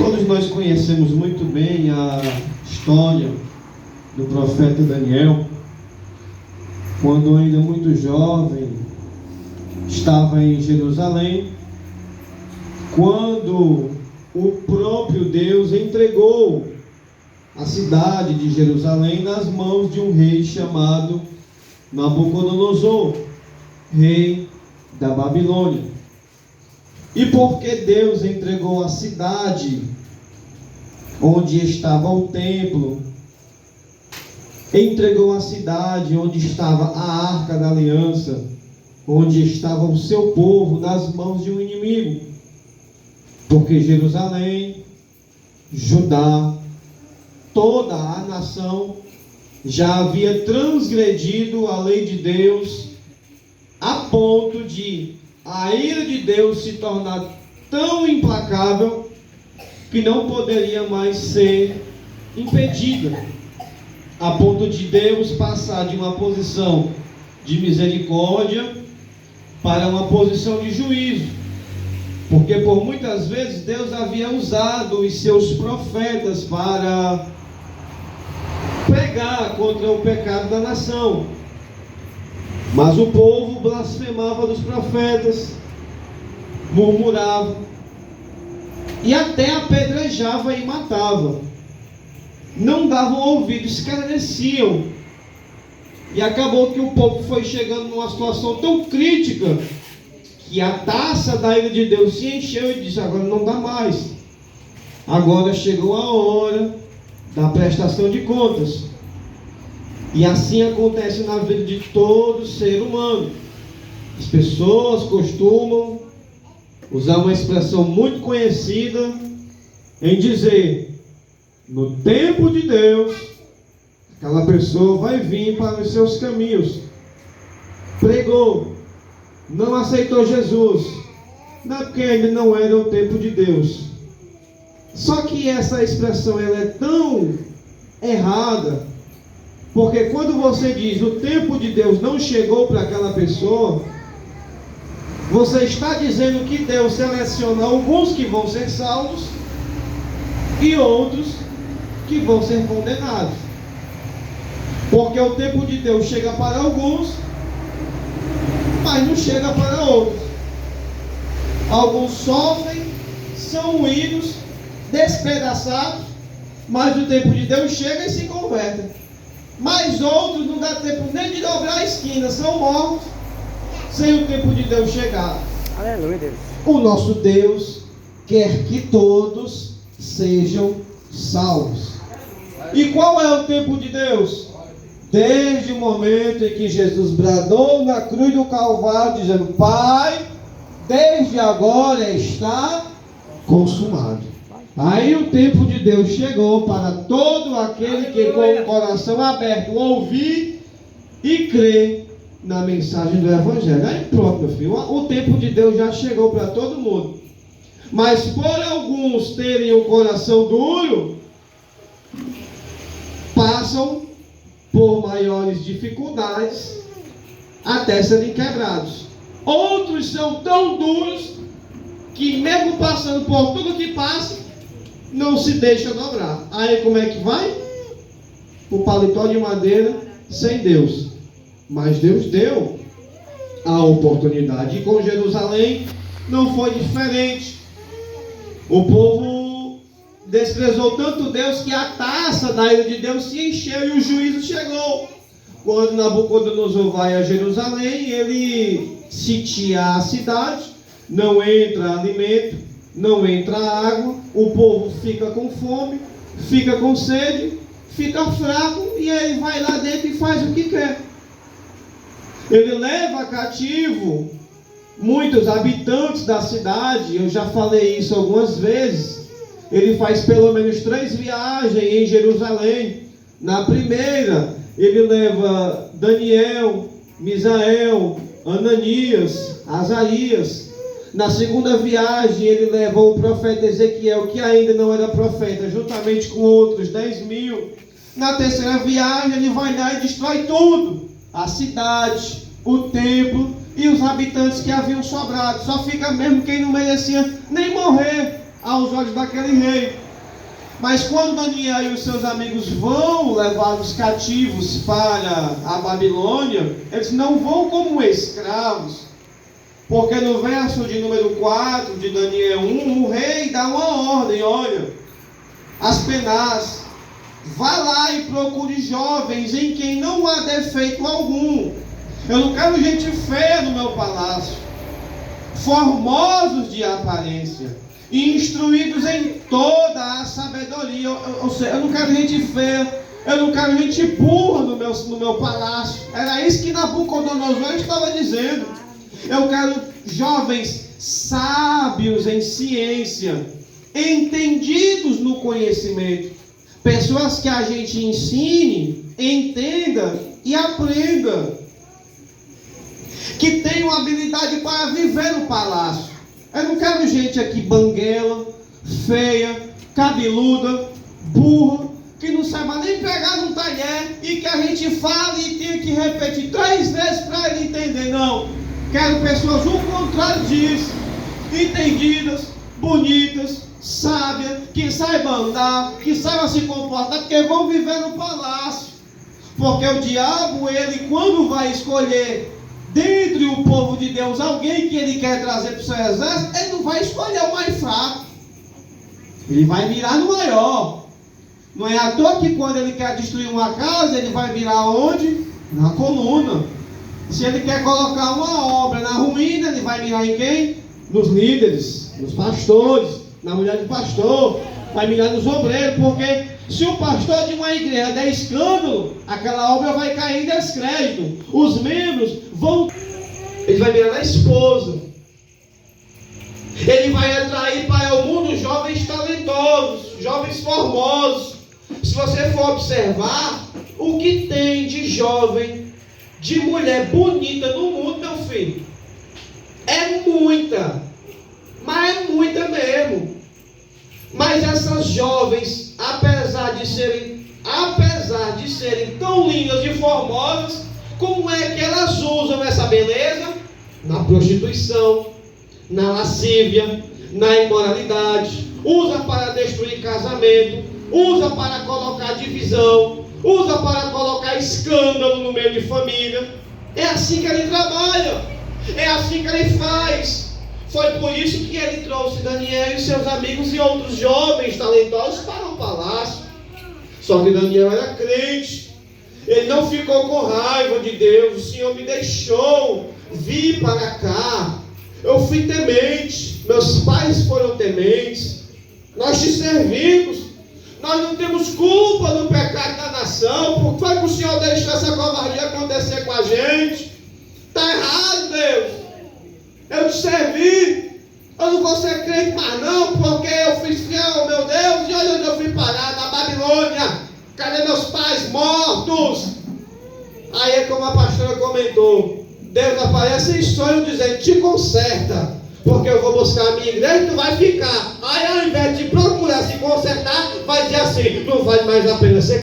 Todos nós conhecemos muito bem a história do profeta Daniel, quando ainda muito jovem, estava em Jerusalém, quando o próprio Deus entregou a cidade de Jerusalém nas mãos de um rei chamado Nabucodonosor, rei da Babilônia. E porque Deus entregou a cidade onde estava o templo, entregou a cidade onde estava a Arca da Aliança, onde estava o seu povo nas mãos de um inimigo, porque Jerusalém, Judá, toda a nação já havia transgredido a lei de Deus a ponto de a ira de Deus se tornar tão implacável que não poderia mais ser impedida, a ponto de Deus passar de uma posição de misericórdia para uma posição de juízo, porque por muitas vezes Deus havia usado os seus profetas para pregar contra o pecado da nação. Mas o povo blasfemava dos profetas, murmurava e até apedrejava e matava. Não davam ouvidos, escarneciam. E acabou que o povo foi chegando numa situação tão crítica que a taça da ira de Deus se encheu e disse: agora não dá mais. Agora chegou a hora da prestação de contas. E assim acontece na vida de todo ser humano. As pessoas costumam usar uma expressão muito conhecida em dizer: no tempo de Deus, aquela pessoa vai vir para os seus caminhos. Pregou, não aceitou Jesus, não, porque ainda não era o tempo de Deus. Só que essa expressão ela é tão errada, porque quando você diz o tempo de Deus não chegou para aquela pessoa, você está dizendo que Deus seleciona alguns que vão ser salvos e outros que vão ser condenados. Porque o tempo de Deus chega para alguns, mas não chega para outros. Alguns sofrem, são moídos, despedaçados, mas o tempo de Deus chega e se convertem. Mas outros não dá tempo nem de dobrar a esquina, são mortos sem o tempo de Deus chegar. Aleluia, Deus. O nosso Deus quer que todos sejam salvos. E qual é o tempo de Deus? Desde o momento em que Jesus bradou na cruz do Calvário, dizendo: Pai, desde agora está consumado. Aí o tempo de Deus chegou para todo aquele que com o coração aberto ouvir e crer na mensagem do Evangelho. Aí pronto, meu filho, o tempo de Deus já chegou para todo mundo. Mas por alguns terem o coração duro, passam por maiores dificuldades até serem quebrados. Outros são tão duros que mesmo passando por tudo que passa, não se deixa dobrar. Aí como é que vai? O paletó de madeira sem Deus. Mas Deus deu a oportunidade. E com Jerusalém não foi diferente. O povo desprezou tanto Deus que a taça da ira de Deus se encheu e o juízo chegou. Quando Nabucodonosor vai a Jerusalém, ele sitia a cidade, não entra alimento, não entra água, o povo fica com fome, fica com sede, fica fraco, e ele vai lá dentro e faz o que quer. Ele leva cativo muitos habitantes da cidade. Eu já falei isso algumas vezes. Ele faz pelo menos 3 viagens em Jerusalém. Na primeira, ele leva Daniel, Misael, Ananias, Azarias. Na segunda viagem, ele leva o profeta Ezequiel, que ainda não era profeta, juntamente com outros 10.000. Na terceira viagem, ele vai lá e destrói tudo. A cidade, o templo e os habitantes que haviam sobrado. Só fica mesmo quem não merecia nem morrer. aos olhos daquele rei. Mas quando Daniel e os seus amigos vão levar os cativos para a Babilônia, eles não vão como escravos. Porque no verso de número 4 de Daniel 1, o rei dá uma ordem: olha, Aspenaz, vá lá e procure jovens em quem não há defeito algum. Eu não quero gente feia no meu palácio, formosos de aparência, instruídos em toda a sabedoria. Ou seja, eu não quero gente feia, eu não quero gente burra no meu palácio. Era isso que Nabucodonosor estava dizendo. Eu quero jovens sábios em ciência, entendidos no conhecimento, pessoas que a gente ensine, entenda e aprenda, que tenham habilidade para viver no palácio. Eu não quero gente aqui banguela, feia, cabeluda, burra, que não saiba nem pegar num talher e que a gente fale e tenha que repetir 3 vezes para ele entender. Não, quero pessoas o contrário disso, entendidas, bonitas, sábias, que saibam andar, que saibam se comportar, porque vão viver no palácio. Porque o diabo, ele quando vai escolher dentre o povo de Deus alguém que ele quer trazer para o seu exército, ele não vai escolher o mais fraco, ele vai mirar no maior. Não é à toa que quando ele quer destruir uma casa, ele vai mirar onde? Na coluna. Se ele quer colocar uma obra na ruína, ele vai mirar em quem? Nos líderes, nos pastores, na mulher do pastor, vai mirar nos obreiros, porque se o pastor de uma igreja der escândalo, aquela obra vai cair em descrédito. Os membros vão... Ele vai mirar na esposa. Ele vai atrair para o mundo jovens talentosos, jovens formosos. Se você for observar, o que tem de jovem, de mulher bonita no mundo, meu filho, é muita. Mas é muita mesmo. Mas essas jovens, apesar de serem tão lindas e formosas, como é que elas usam essa beleza? Na prostituição, na lascívia, na imoralidade. Usa para destruir casamento, usa para colocar divisão, usa para colocar escândalo no meio de família. É assim que ele trabalha, é assim que ele faz. Foi por isso que ele trouxe Daniel e seus amigos e outros jovens talentosos para o palácio. Só que Daniel era crente. Ele não ficou com raiva de Deus. O Senhor me deixou vir para cá. Eu fui temente. Meus pais foram tementes. Nós te servimos. Nós não temos culpa do pecado da nação. Por que foi que o Senhor deixou essa covardia acontecer com a gente? Está errado, Deus. Eu te servi. Eu não vou ser crente mais não, porque eu fui fiel, meu Deus. E olha onde eu fui parar, na Babilônia. Cadê meus pais mortos? Aí é como a pastora comentou, Deus aparece em sonho dizendo: te conserta, porque eu vou buscar a minha igreja e tu vai ficar. Aí ao invés de procurar se consertar, vai dizer assim: não vale mais a pena ser